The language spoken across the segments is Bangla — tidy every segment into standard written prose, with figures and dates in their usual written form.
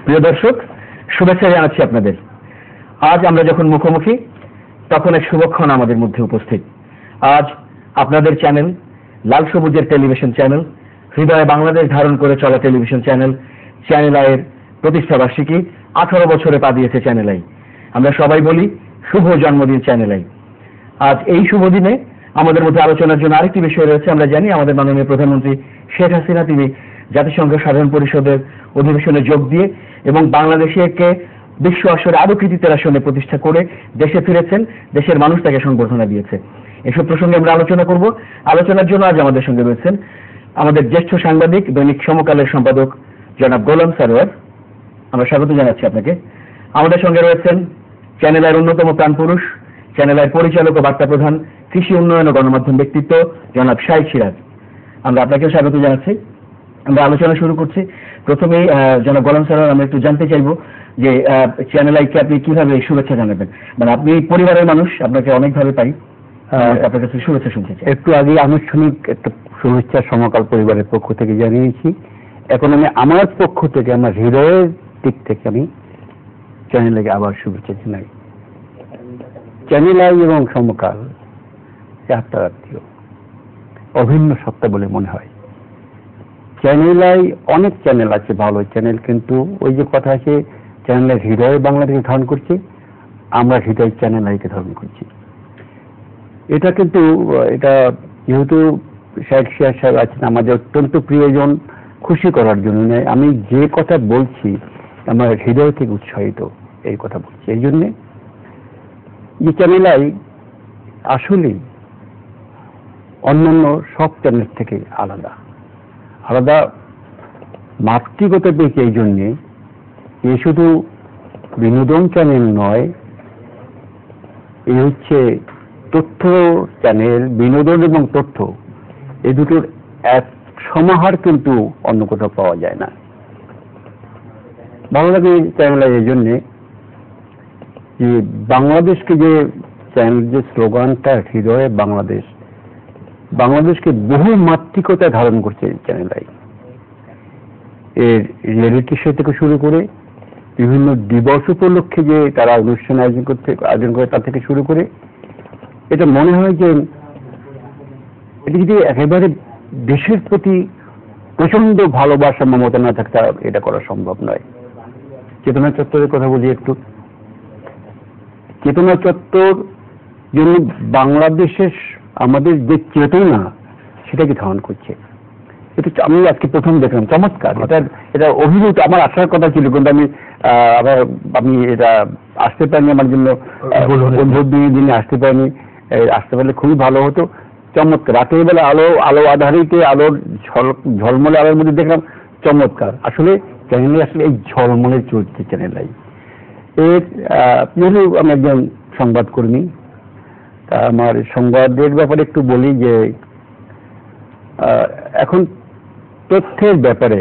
প্রিয় দর্শক, শুভেচ্ছা জানাচ্ছি আপনাদের। আজ আমরা যখন মুখোমুখি, তখন এক শুভক্ষণ আমাদের মধ্যে উপস্থিত। আজ আপনাদের চ্যানেল, লাল সবুজের টেলিভিশন চ্যানেল, হৃদয়ে বাংলাদেশ ধারণ করে চলা টেলিভিশন চ্যানেল, চ্যানেল আইয়ের প্রতিষ্ঠা বার্ষিকী। 18 বছরে পা দিয়েছে চ্যানেল আই। আমরা সবাই বলি শুভ জন্মদিন চ্যানেল আই। আজ এই শুভ দিনে আমাদের মধ্যে আলোচনার জন্য আরেকটি বিষয় রয়েছে। আমরা জানি আমাদের মাননীয় প্রধানমন্ত্রী শেখ হাসিনা তিনি জাতিসংঘ সাধারণ পরিষদের অধিবেশনে যোগ দিয়ে এবং বাংলাদেশকে বিশ্ব আসরে আরো কৃতিত্বের আসনে প্রতিষ্ঠা করে দেশে ফিরেছেন। দেশের মানুষ তাকে সংবর্ধনা দিয়েছে। এসব প্রসঙ্গে আমরা আলোচনা করব। আলোচনার জন্য আজ আমাদের সঙ্গে রয়েছেন আমাদের জ্যেষ্ঠ সাংবাদিক, দৈনিক সমকালের সম্পাদক জনাব গোলাম সারোয়ার। আমরা স্বাগত জানাচ্ছি আপনাকে। আমাদের সঙ্গে রয়েছেন চ্যানেল আইয়ের অন্যতম প্রাণপুরুষ, চ্যানেল আইয়ের পরিচালক ও বার্তা প্রধান, কৃষি উন্নয়ন ও গণমাধ্যম ব্যক্তিত্ব জনাব শাহিদ সিরাজ। আমরা আপনাকেও স্বাগত জানাচ্ছি। আমরা আলোচনা শুরু করছি। প্রথমেই জনাব গোলাম সারোয়ার, আমরা একটু জানতে চাইবো যে চ্যানেল আইকে আপনি কিভাবে শুভেচ্ছা জানাবেন। মানে আপনি পরিবারের মানুষ, আপনাকে অনেকভাবে পাই, আপনার কাছে শুভেচ্ছা শুনতে চাই। একটু আগে আনুষ্ঠানিক একটা শুভেচ্ছা সমকাল পরিবারের পক্ষ থেকে জানিয়েছি। এখন আমি আমার পক্ষ থেকে, আমার হৃদয়ের দিক থেকে আমি চ্যানেলকে আবার শুভেচ্ছা জানাই। চ্যানেল আই এবং সমকাল আত্মীয় অভিন্ন সত্তা বলে মনে হয়। চ্যানেল আই, অনেক চ্যানেল আছে ভালো চ্যানেল, কিন্তু ওই যে কথা আছে, চ্যানেলের হৃদয় বাংলাদেশকে ধারণ করছে, আমরা হৃদয় চ্যানেল আইকে ধারণ করছি। এটা কিন্তু এটা যেহেতু শেখ সিরাজ সাহেব আছেন আমাদের অত্যন্ত প্রিয়জন, খুশি করার জন্য নয়, আমি যে কথা বলছি আমার হৃদয় থেকে উৎসাহিত এই কথা বলছি। এই জন্যে যে চ্যানেল আই আসলে অন্যান্য সব চ্যানেল থেকে আলাদা আলাদা মাতৃকতা পেয়েছে। এই জন্যে এ শুধু বিনোদন চ্যানেল নয়, এ হচ্ছে তথ্য চ্যানেল। বিনোদন এবং তথ্য এই দুটোর এক সমাহার কিন্তু অন্য কোথাও পাওয়া যায় না। ভালো লাগে চ্যানেল এই জন্যে যে বাংলাদেশকে যে চ্যানেল, যে স্লোগানটা হৃদয়ে বাংলাদেশ, বাংলাদেশকে বহু মাতৃকতা ধারণ করছে চ্যানেল আই। এর রিয়েলিটি শো থেকে শুরু করে বিভিন্ন দিবস উপলক্ষে যে তারা অনুষ্ঠান আয়োজন করে তার থেকে শুরু করে, এটা মনে হয় যে এটা যদি একেবারে দেশের প্রতি প্রচন্ড ভালোবাসা মমতা না থাকতে এটা করা সম্ভব নয়। চেতনা চত্বরের কথা বলি একটু। চেতনা চত্বর জন্য বাংলাদেশের আমাদের যে চেতনা সেটাকে ধারণ করছে। এটা আমি আজকে প্রথম দেখলাম, চমৎকার। এটা অভিভূত আমার আসার কথা ছিল, কিন্তু আমি এটা আসতে পারিনি, আমার জন্য দিনে আসতে পারিনি। আসতে পারলে খুবই ভালো হতো। চমৎকার। রাতের বেলা আলো আধারিতে আলোর ঝলমলে আলোর মধ্যে দেখলাম, চমৎকার। আসলে চ্যানেলে আসলে এই ঝলমলে চলছে চ্যানেল আই। এর আমি একজন সংবাদকর্মী, তা আমার সংবাদের ব্যাপারে একটু বলি যে এখন তথ্যের ব্যাপারে,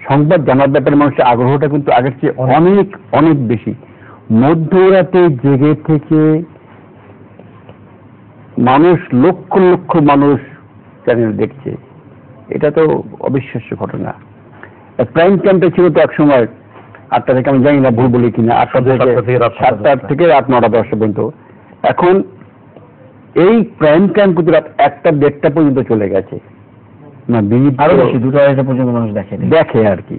সংবাদ জানার ব্যাপারে মানুষের আগ্রহটা কিন্তু আগের চেয়ে অনেক অনেক বেশি। মধ্যরাতে জেগে থেকে মানুষ, লক্ষ লক্ষ মানুষ চ্যানেল দেখছে, এটা তো অবিশ্বাস্য ঘটনা। প্রাইম টাইমটা ছিল তো এক সময় 8টা থেকে, আমি জানি না ভুল বলি কিনা, 7টা থেকে রাত 9টা 10টা পর্যন্ত। এখন এই প্রাইম টাইম কিন্তু রাত 1টা 1:30টা পর্যন্ত চলে গেছে, না 2টা-2:30 পর্যন্ত মানুষ দেখে আর কি।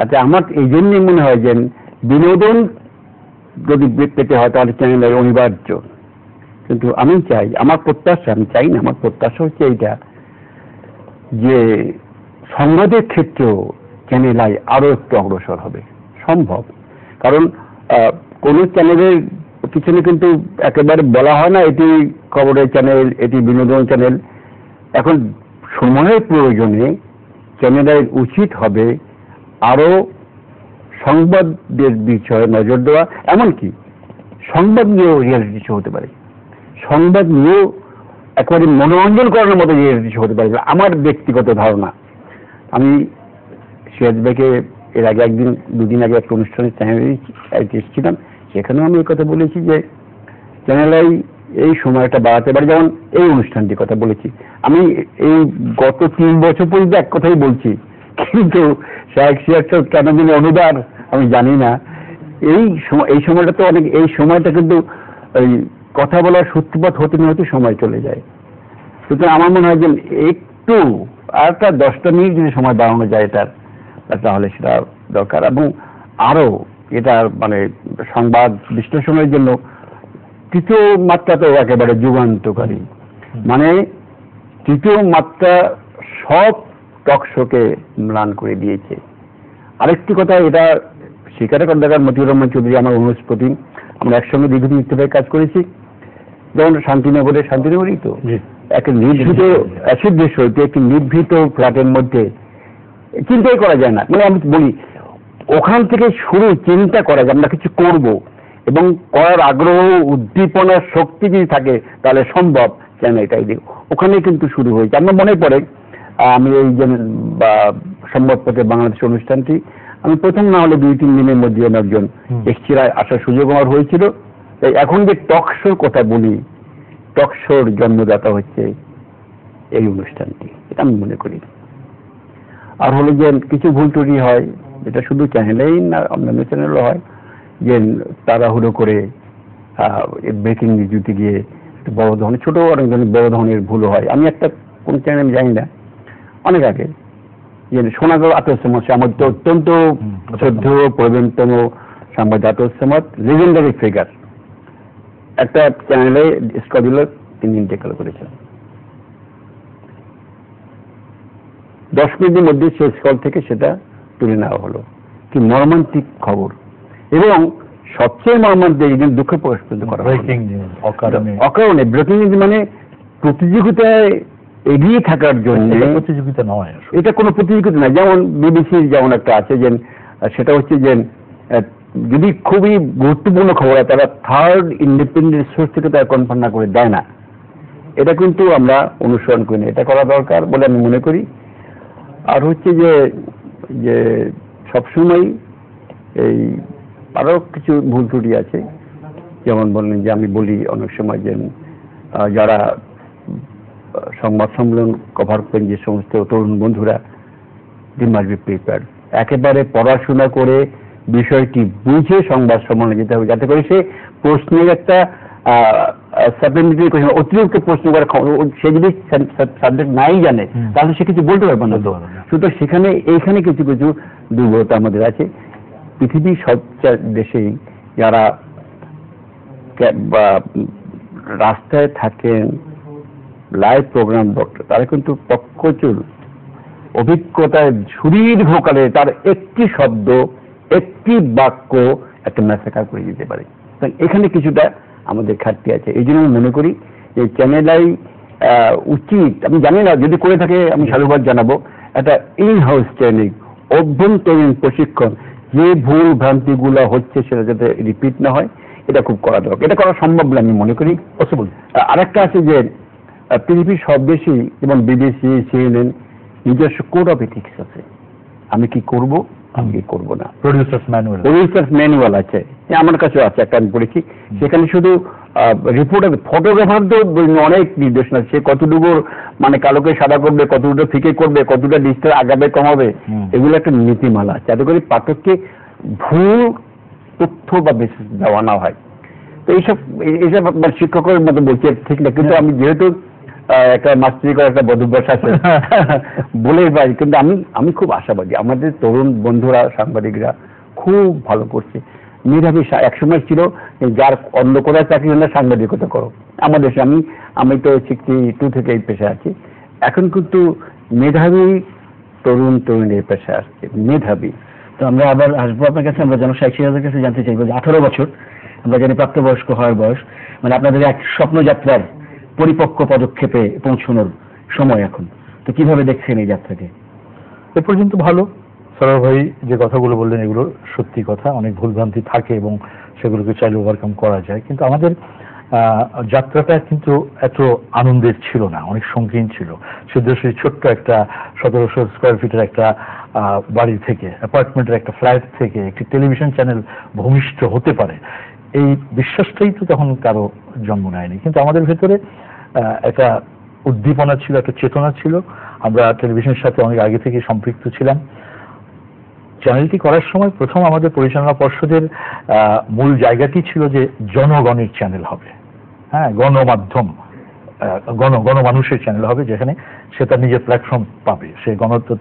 আচ্ছা, আমার এই জন্যই মনে হয় যে বিনোদন যদি পেতে হয় তাহলে চ্যানেল আই অনিবার্য। কিন্তু আমি চাই, আমার প্রত্যাশা, আমি চাই না, আমার প্রত্যাশা হচ্ছে এইটা যে সংবাদের ক্ষেত্রেও চ্যানেল আই আরো একটু অগ্রসর হবে। সম্ভব, কারণ কোন চ্যানেলের পিছনে কিন্তু একেবারে বলা হয় না এটি খবরের চ্যানেল, এটি বিনোদন চ্যানেল। এখন সময়ের প্রয়োজনে চ্যানেল আই উচিত হবে আরো সংবাদের বিষয়ে নজর দেওয়া। এমনকি সংবাদ নিয়েও রিয়েলিটি শো হতে পারে, সংবাদ নিয়েও একেবারে মনোরঞ্জন করার মতো রিয়েলিটি শো হতে পারে। আমার ব্যক্তিগত ধারণা, আমি সিরাজ ভাইকে এর আগে দুদিন আগে একটা অনুষ্ঠানে চ্যানেলে এসেছিলাম, সেখানেও আমি এই কথা বলেছি যে চ্যানেল আই এই সময়টা বাড়াতে পারে। যেমন এই অনুষ্ঠানটির কথা বলেছি আমি, এই গত 3 বছর পর্যন্ত এক কথাই বলছি কিন্তু শেখ সিয়ার কেন যিনি অনুদার আমি জানি না। এই সময়টা তো অনেক, এই সময়টা কিন্তু ওই কথা বলার সূত্রপাত হতে না হতে সময় চলে যায়। সুতরাং আমার মনে হয় যে একটু আর একটা 10টা মিনিট যদি সময় বাড়ানো যায় এটার, তাহলে সেটা দরকার। এবং আরো এটা মানে সংবাদ বিশ্লেষণের জন্য তৃতীয় মাত্রা তো একেবারে যুগান্তকারী, মানে তৃতীয় মাত্রা সব টক শোকে ম্লান করে দিয়েছে। আরেকটি কথা, এটা স্বীকার করার দরকার, মতিউর রহমান চৌধুরী আমার অনুস্পতি, আমরা একসঙ্গে দীর্ঘদিন ইত্তেফাকে কাজ করেছি। যেমন শান্তিনগরই তো একটা নির্ভীত অ্যাসিড দেশ হইতে একটি নির্ভীত ফ্ল্যাটের মধ্যে চিন্তাই করা যায় না। মানে আমি বলি ওখান থেকে শুরু চিন্তা করা যায় আমরা কিছু করব এবং করার আগ্রহ উদ্দীপনার শক্তি যদি থাকে তাহলে সম্ভব। কেন এটাই দিক ওখানে কিন্তু শুরু হয়েছে। আমার মনে পড়ে আমি এই যে সংবাদপত্রে বাংলাদেশ অনুষ্ঠানটি আমি প্রথম না হলে 2-3 দিনের মধ্যে একজন এক্সট্রা আসার সুযোগ আমার হয়েছিল। তাই এখন যে টক শোর কথা বলি, টক শোর জন্মদাতা হচ্ছে এই অনুষ্ঠানটি, এটা আমি মনে করি। আর হলো যে কিছু ভুল ত্রুটি হয়, এটা শুধু চ্যানেলেই না অন্যান্য চ্যানেলও হয়, যে তাড়াহুড়ো করে ব্রেকিং নিউজ দিতে গিয়ে বড় ধরনের, ছোট অনেক ধরনের বড় ধরনের ভুল হয়। আমি একটা কোন চ্যানেল আমি জানি না, অনেক আগে যে সোনাগড় আতর সামাদ, আমার তো অত্যন্ত শ্রদ্ধেয় প্রবীণতম সাংবাদিক আতর সামাদ, লেজেন্ডারি ফিগার, একটা চ্যানেলে স্কডিউলার তিনি ইন্টেকাল করেছেন। 10 মিনিটের মধ্যে সেই স্কল থেকে সেটা তুলে নেওয়া হলো। কি মর্মান্তিক খবর! এবং সবচেয়ে মর্মান্তিক দুঃখ প্রকাশ করা অকারণে ব্রেকিং নিউজ, মানে প্রতিযোগিতায় এগিয়ে থাকার জন্য। প্রতিযোগিতা নয়, এটা কোনো প্রতিযোগিতা নয়। যেমন বিবিসির যেমন একটা আছে যে সেটা হচ্ছে যে যদি খুবই গুরুত্বপূর্ণ খবর হয় তারা থার্ড ইন্ডিপেন্ডেন্ট সোর্স থেকে তারা কনফার্ম না করে দেয় না। এটা কিন্তু আমরা অনুসরণ করি না, এটা করা দরকার বলে আমি মনে করি। আর হচ্ছে যে সবসময় এই আরো কিছু ভুল ত্রুটি আছে, যেমন বললেন যে আমি বলি অনেক সময় যে যারা সংবাদ সম্মেলন কভার করেন যে সমস্ত তরুণ বন্ধুরা, দি মাস্ট বি প্রিপেয়ার্ড, একেবারে পড়াশোনা করে বিষয়টি বুঝে সংবাদ সম্মেলনে যেতে হবে, যাতে করে সে প্রশ্নের একটা সাপ্লিমেন্টারি কোয়েশ্চেন, অতিরিক্ত প্রশ্ন করা, সে যদি সাবজেক্ট নাই জানে তাহলে সে কিছু বলতে পারবে না। সুতরাং এইখানে কিছু কিছু দুর্বলতা আমাদের আছে। পৃথিবীর সব দেশেই যারা রাস্তায় থাকেন, লাইভ প্রোগ্রাম ডক্টর, তারা কিন্তু পক্কচুল অভিজ্ঞতায় সুদীর্ঘকালে তার একটি শব্দ, একটি বাক্য একটা ম্যাসাকার করে দিতে পারে। এখানে কিছুটা আমাদের ঘাটতি আছে। এই জন্য আমি মনে করি যে চ্যানেলাই উচিত, আমি জানি না যদি করে থাকে আমি সাধুবাদ জানাবো, একটা ইন হাউস ট্রেনিং, অভ্যন্তরীণ প্রশিক্ষণ, যে ভুল ভ্রান্তিগুলো হচ্ছে সেটা যাতে রিপিট না হয়, এটা খুব করা দরকার। এটা করা সম্ভব বলে আমি মনে করি। পসিবল। আরেকটা আছে যে পৃথিবীর সব দেশই যেমন বিবিসি, সিএনএন নিজস্ব কোড অফ এথিক্স আছে, আমি কি করব আমি কি করব না। প্রডিউসার্স ম্যানুয়াল আছে, আমার কাছেও আছে, একটা আমি পড়েছি। সেখানে শুধু রিপোর্টার, ফটোগ্রাফারদের অনেক নির্দেশনা, সে কতটুকু মানে কালোকে সাদা করবে, কতটুকু ফিকে করবে, কতটা ডিজিটাল আগাবে কমাবে, এগুলো একটা নীতিমালা আছে, যাতে করে পাঠককে ভুল তথ্য বা মেসেজ দেওয়া না হয়। তো এইসব শিক্ষকের মতো বলছি ঠিক না, কিন্তু আমি যেহেতু একটা মাস্টারি করার একটা বদভ্যাস আছে বলে পাই, কিন্তু আমি খুব আশাবাদী। আমাদের তরুণ বন্ধুরা সাংবাদিকরা খুব ভালো করছে। মেধাবী একসময় ছিল যার অন্য কোথায় চাকরি হলে সাংবাদিকতা করো, আমাদের দেশে আমি তো 62 থেকে এই পেশায় আছি। এখন কিন্তু মেধাবী তরুণ এই পেশায় আসছে, মেধাবী। তো আমরা আবার আসবো আপনার কাছে। আমরা যেন শেখ সিরাজের কাছে জানতে চাইবো যে 18 বছর আমরা জানি প্রাপ্তবয়স্ক হওয়ার বয়স, মানে আপনাদের এক স্বপ্নযাত্রার পরিপক্ক পদক্ষেপে পৌঁছানোর সময় এখন, তো কিভাবে দেখছেন এই যাত্রাকে? এ পর্যন্ত ভালো। সরোয়ার ভাই যে কথাগুলো বললেন এগুলো সত্যি কথা, অনেক ভুলভ্রান্তি থাকে এবং সেগুলোকে চাইলে ওভারকাম করা যায়, কিন্তু আমাদের যাত্রাটা কিন্তু এত আনন্দের ছিল না, অনেক সংকীর্ণ ছিল। সিদ্ধেশ্বরী ছোট্ট একটা 1700 স্কোয়ার ফিটের একটা বাড়ি থেকে, অ্যাপার্টমেন্টের একটা ফ্ল্যাট থেকে একটি টেলিভিশন চ্যানেল ভূমিষ্ঠ হতে পারে, এই বিশ্বাসটাই তো তখন কারো জন্ম নেয়নি। কিন্তু আমাদের ভেতরে একটা উদ্দীপনা ছিল, একটা চেতনা ছিল। আমরা টেলিভিশনের সাথে অনেক আগে থেকে সম্পৃক্ত ছিলাম। চ্যানেলটি করার সময় প্রথম আমাদের পরিচালনা পর্ষদের মূল জায়গাটি ছিল যে জনগণের চ্যানেল হবে, হ্যাঁ, গণমাধ্যম, গণমানুষের চ্যানেল হবে, যেখানে সে তার নিজের প্ল্যাটফর্ম পাবে, সে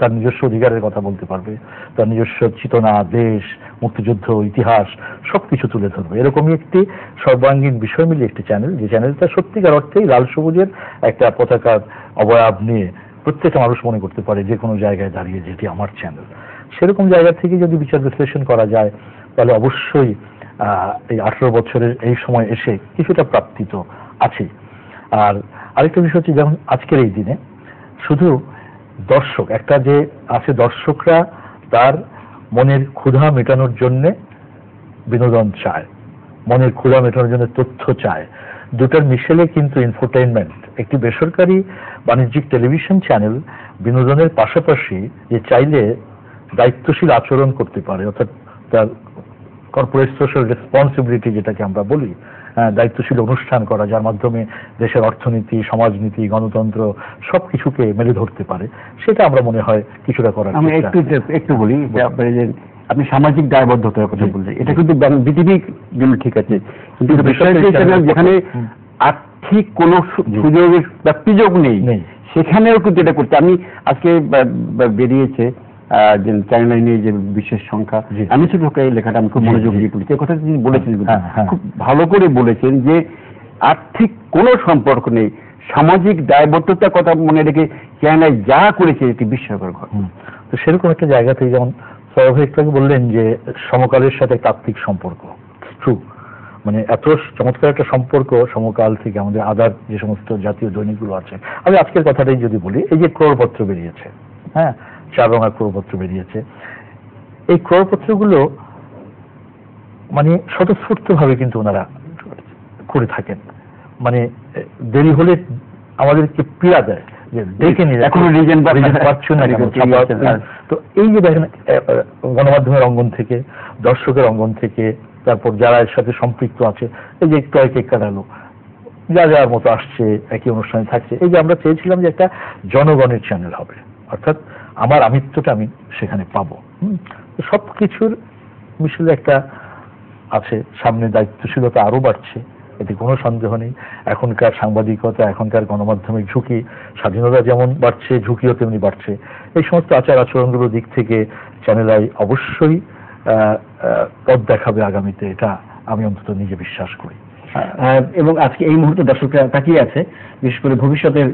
তার নিজস্ব অধিকারের কথা বলতে পারবে, তার নিজস্ব চেতনা, দেশ, মুক্তিযুদ্ধ, ইতিহাস সবকিছু তুলে ধরবে। এরকমই একটি সর্বাঙ্গীন বিষয় মিলিয়ে একটি চ্যানেল, যে চ্যানেলটা সত্যিকার অর্থেই লাল সবুজের একটা পতাকার অবয়ব নিয়ে প্রত্যেকটা মানুষ মনে করতে পারে যে কোনো জায়গায় দাঁড়িয়ে যেটি আমার চ্যানেল। সেরকম জায়গা থেকে যদি বিচার বিশ্লেষণ করা যায় তাহলে অবশ্যই এই 18 বছরের এই সময় এসে কিছুটা প্রাপ্তি তো আছে। আর আরেকটা বিষয় হচ্ছে, যেমন আজকের এই দিনে শুধু দর্শক একটা যে আছে, দর্শকরা তার মনের ক্ষুধা মেটানোর জন্য বিনোদন চায়, মনের ক্ষুধা মেটানোর জন্য তথ্য চায়, দুটার মিশেলে কিন্তু ইনফোটেইনমেন্ট। একটি বেসরকারি বাণিজ্যিক টেলিভিশন চ্যানেল বিনোদনের পাশাপাশি যে চাইলে দায়িত্বশীল আচরণ করতে পারে, অর্থাৎ তার কর্পোরেট সোশ্যাল রেসপন্সিবিলিটি যেটাকে আমরা বলি, দায়িত্বশীল অনুষ্ঠান করা, যার মাধ্যমে দেশের অর্থনীতি, সমাজনীতি, গণতন্ত্র সবকিছুকে মেলে ধরতে পারে, সেটা আমরা মনে হয় কিছুটা করার। আমি একটু বলি, আপনি সামাজিক দায়বদ্ধতার কথা বলছেন, এটা কিন্তু পৃথিবীর জন্য ঠিক আছে, কিন্তু যেখানে আর্থিক কোনো সুযোগের সুযোগ নেই সেখানেও কিন্তু এটা করতে। আমি আজকে বেরিয়েছে যে চাইল্ড লাইনের যে বিশেষ সংখ্যা, আমি শুধু এই লেখাটা আমি খুব মনোযোগ দিয়ে পড়েছি। এই কথা তিনি বলেছেন, খুব ভালো করে বলেছেন যে আর্থিক কোনো সম্পর্ক নেই, সামাজিক দায়বদ্ধতার কথা মনে রেখে চায়নায় যা করেছে এটি বিস্ময়কর ঘটনা। তো সেরকম একটা জায়গাতেই যেমন সৌরভ একটু আগে বললেন যে সমকালের সাথে তাত্ত্বিক সম্পর্ক, ট্রু, মানে এত চমৎকার একটা সম্পর্ক সমকাল থেকে আমাদের আদার যে সমস্ত জাতীয় দৈনিকগুলো আছে। আমি আজকের কথাটাই যদি বলি, এই যে ক্রোড়পত্র বেরিয়েছে, হ্যাঁ, 4 রঙা ক্রোড়পত্র বেরিয়েছে, এই ক্রোড়পত্রগুলো মানে স্বতঃস্ফূর্তভাবে কিন্তু ওনারা করে থাকেন, মানে দেরি হলে আমাদেরকে পীড়া দেয় যে দেখে নিয়ে এখনো রিজেন পাচ্ছেন না। তো এই যে দেখেন গণমাধ্যমের অঙ্গন থেকে, দর্শকের অঙ্গন থেকে, তারপর যারা এর সাথে সম্পৃক্ত আছে, এই যে একটু কেক কাটালো, যা যার মতো আসছে, একই অনুষ্ঠানে থাকছে। এই যে আমরা চেয়েছিলাম যে একটা জনগণের চ্যানেল হবে, অর্থাৎ আমার আমিত্বটা আমি সেখানে পাবো। সবকিছুর মিশলে একটা আছে, সামনে দায়িত্বশীলতা আরো বাড়ছে, এতে কোনো সন্দেহ নেই। এখনকার সাংবাদিকতা, এখনকার গণমাধ্যমের ঝুঁকি, স্বাধীনতা যেমন বাড়ছে, ঝুঁকিও তেমনি বাড়ছে। এই সমস্ত আচার আচরণগুলোর দিক থেকে চ্যানেল আই অবশ্যই পথ দেখাবে আগামীতে, এটা আমি অন্তত নিজে বিশ্বাস করি। এবং আজকে এই মুহূর্তে দর্শকরা তাকিয়ে আছে বিশেষ করে ভবিষ্যতের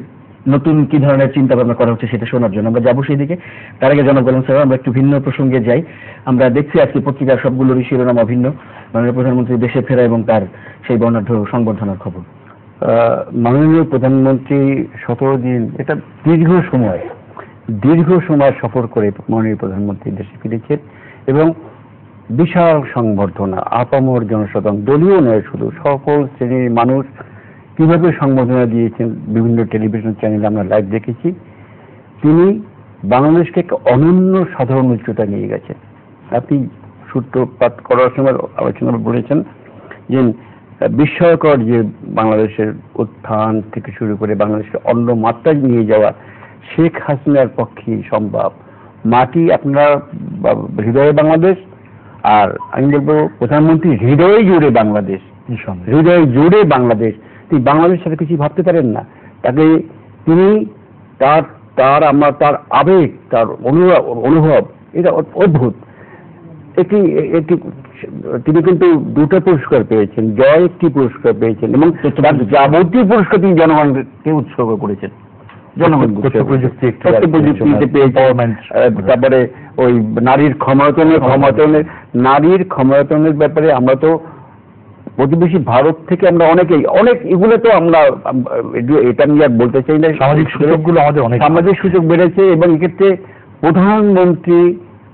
নতুন কি ধরনের চিন্তা ভাবনা করা হচ্ছে সেটা শোনার জন্য। আমরা যাবো সেই দিকে, তার আগে জনাব গোলাম স্যার আমরা একটু ভিন্ন প্রসঙ্গে যাই। আমরা দেখছি আজকে পত্রিকার সবগুলোরই শিরোনাম অভিন্ন, মাননীয় প্রধানমন্ত্রী দেশে ফেরা এবং তার সেই বর্ণাঢ্য সংবর্ধনার খবর। মাননীয় প্রধানমন্ত্রী 17 দিন, এটা দীর্ঘ সময় সফর করে মাননীয় প্রধানমন্ত্রী দেশে ফিরেছেন এবং বিশাল সংবর্ধনা, আপামর জনসাধারণ, দলীয় নয় শুধু, সকল শ্রেণীর মানুষ কিভাবে সংবর্ধনা দিয়েছেন বিভিন্ন টেলিভিশন চ্যানেলে আমরা লাইভ দেখেছি। তিনি বাংলাদেশকে একটা অনন্য সাধারণ উচ্চতা নিয়ে গেছেন। আপনি সূত্রপাত করার সময় আলোচনা বলেছেন যে বিস্ময়কর যে বাংলাদেশের উত্থান থেকে শুরু করে বাংলাদেশকে অন্য মাত্রায় নিয়ে যাওয়া শেখ হাসিনার পক্ষে সম্ভব। মাটি আপনার হৃদয়ে বাংলাদেশ, আর আমি বলবো প্রধানমন্ত্রী হৃদয়ে জুড়ে বাংলাদেশ, হৃদয়ে জুড়ে বাংলাদেশ। তিনি বাংলাদেশের সাথে কিছু ভাবতে পারেন না, তাকে তিনি তার আবেগ, তার অনুভব, এটা অদ্ভুত। তিনি কিন্তু 2টা পুরস্কার পেয়েছেন, জয় একটি পুরস্কার পেয়েছেন এবং তার যাবতীয় পুরস্কার তিনি জনগণকে উৎসর্গ করেছেন। তারপরে ওই নারীর ক্ষমতায়নের ব্যাপারে আমরা তো প্রতিবেশী ভারত থেকে আমরা অনেক এগুলো তো আমরা এটা আমি আর বলতে চাই না, সামাজিক সুযোগগুলো আমাদের অনেক, সামাজিক সুযোগ বেড়েছে এবং এক্ষেত্রে প্রধানমন্ত্রী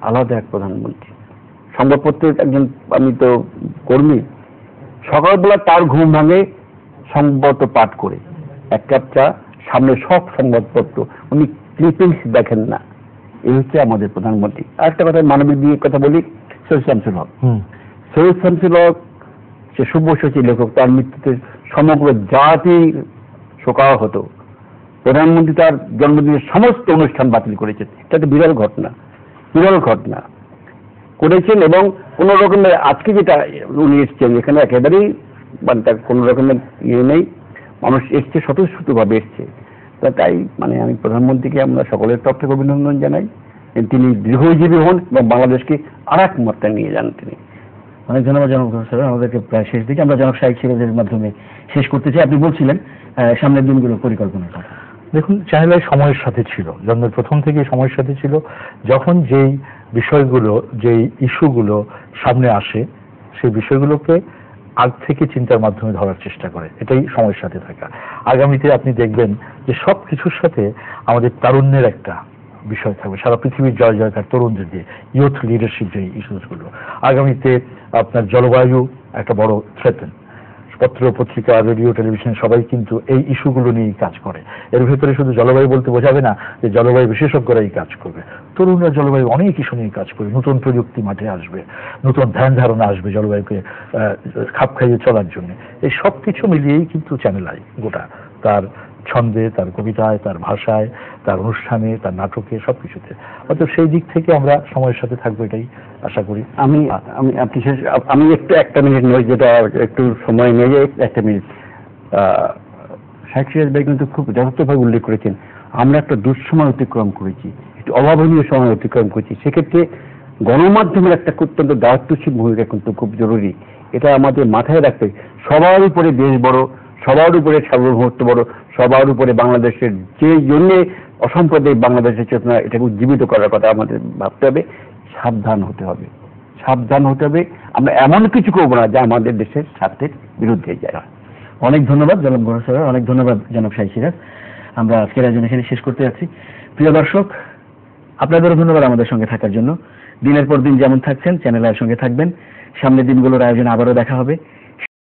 আলাদা এক প্রধানমন্ত্রী। সংবাদপত্রের একজন আমি তো কর্মী, সকালবেলা তার ঘুম ভাঙে সংবাদ পাঠ করে, 1 কাপ চা, সামনে সব সংবাদপত্র, উনি ক্লিপিংস দেখেন না। এই হচ্ছে আমাদের প্রধানমন্ত্রী। আরেকটা কথা মানবিক দিকে কথা বলি, সৈয়দ শামসুল হক। সৈয়দ শামসুল হক সে শুভসূচি লেখক, তার মৃত্যুতে সমগ্র জাতি শোকাহত। প্রধানমন্ত্রী তার জন্মদিনের সমস্ত অনুষ্ঠান বাতিল করেছেন। এটা তো বিরল ঘটনা করেছেন। এবং কোন রকমের আজকে যেটা উনি এসছেন এখানে একেবারেই মানে তার কোন রকমের ইয়ে নেই, মানুষ এসছে স্বতঃস্ফূর্তভাবে এসছে। তাই মানে আমি প্রধানমন্ত্রীকে আমরা সকলের তরফ থেকে অভিনন্দন জানাই। তিনি দীর্ঘজীবী হন এবং বাংলাদেশকে আর এক মাত্রায় নিয়ে যান তিনি। অনেক ধন্যবাদ জনাব স্যার। আমাদেরকে প্রায় শেষ দিকে আমরা জনাব শাইখ সিরাজের মাধ্যমে শেষ করতে চাই। আপনি বলছিলেন সামনের দিনগুলোর পরিকল্পনা। দেখুন, চ্যানেল আই সময়ের সাথে ছিল, জন্মের প্রথম থেকে সময়ের সাথে ছিল। যখন যেই বিষয়গুলো, যেই ইস্যুগুলো সামনে আসে, সেই বিষয়গুলোকে আগ থেকে চিন্তার মাধ্যমে ধরার চেষ্টা করে, এটাই সময়ের সাথে থাকা। আগামীতে আপনি দেখবেন যে সব কিছুর সাথে আমাদের তারুণ্যের একটা বিষয় থাকবে, সারা পৃথিবীর জয় জয়কার তরুণদের দিয়ে, ইয়ুথ লিডারশিপ যে ইস্যুসগুলো। আগামীতে আপনার জলবায়ু একটা বড় থ্রেটেন। পত্র পত্রিকা, রেডিও, টেলিভিশন সবাই কিন্তু এই ইস্যুগুলো নিয়েই কাজ করে। এর ভেতরে শুধু জলবায়ু বলতে বোঝাবে না যে জলবায়ু বিশেষজ্ঞরাই কাজ করবে, তরুণরা জলবায়ু অনেক ইস্যু নিয়ে কাজ করবে। নতুন প্রযুক্তি মাঠে আসবে, নতুন ধ্যান ধারণা আসবে জলবায়ুকে খাপ খাইয়ে চলার জন্য। এই সব কিছু মিলিয়েই কিন্তু চ্যানেল আই গোটা, তার ছন্দে, তার কবিতায়, তার ভাষায়, তার অনুষ্ঠানে, তার নাটকে, সবকিছুতে। অর্থাৎ সেই দিক থেকে আমরা সময়ের সাথে থাকবো, এটাই আশা করি। আমি একটু একটা মিনিট নয়, যেটা একটু সময় নিয়ে একটা মিনিট। শাইখ সিরাজ ভাই কিন্তু খুব যথার্থভাবে উল্লেখ করেছেন, আমরা একটা দুঃসময় অতিক্রম করেছি, একটু অভাবনীয় সময় অতিক্রম করেছি। সেক্ষেত্রে গণমাধ্যমের একটা অত্যন্ত দায়িত্বশীল ভূমিকা কিন্তু খুব জরুরি। এটা আমাদের মাথায় রাখতে, সবার উপরে দেশ বড়, সবার উপরে সার্বভৌমত্ব বড়, সবার উপরে বাংলাদেশের যে জন্য অসাম্প্রদায়িক বাংলাদেশের চেতনা, এটাকে উজ্জীবিত করার কথা আমাদের ভাবতে হবে। সাবধান হতে হবে। আমরা এমন কিছু করবো না যা আমাদের দেশের স্বার্থের বিরুদ্ধে যায়। অনেক ধন্যবাদ জনাব গৌরব স্যার, অনেক ধন্যবাদ জনাব শাইখ সিরাজ। আমরা আজকের আয়োজন এখানে শেষ করতে যাচ্ছি। প্রিয় দর্শক, আপনাদেরও ধন্যবাদ আমাদের সঙ্গে থাকার জন্য। দিনের পর দিন যেমন থাকছেন, চ্যানেল আইয়ের সঙ্গে থাকবেন। সামনের দিনগুলোর আয়োজনে আবারও দেখা হবে।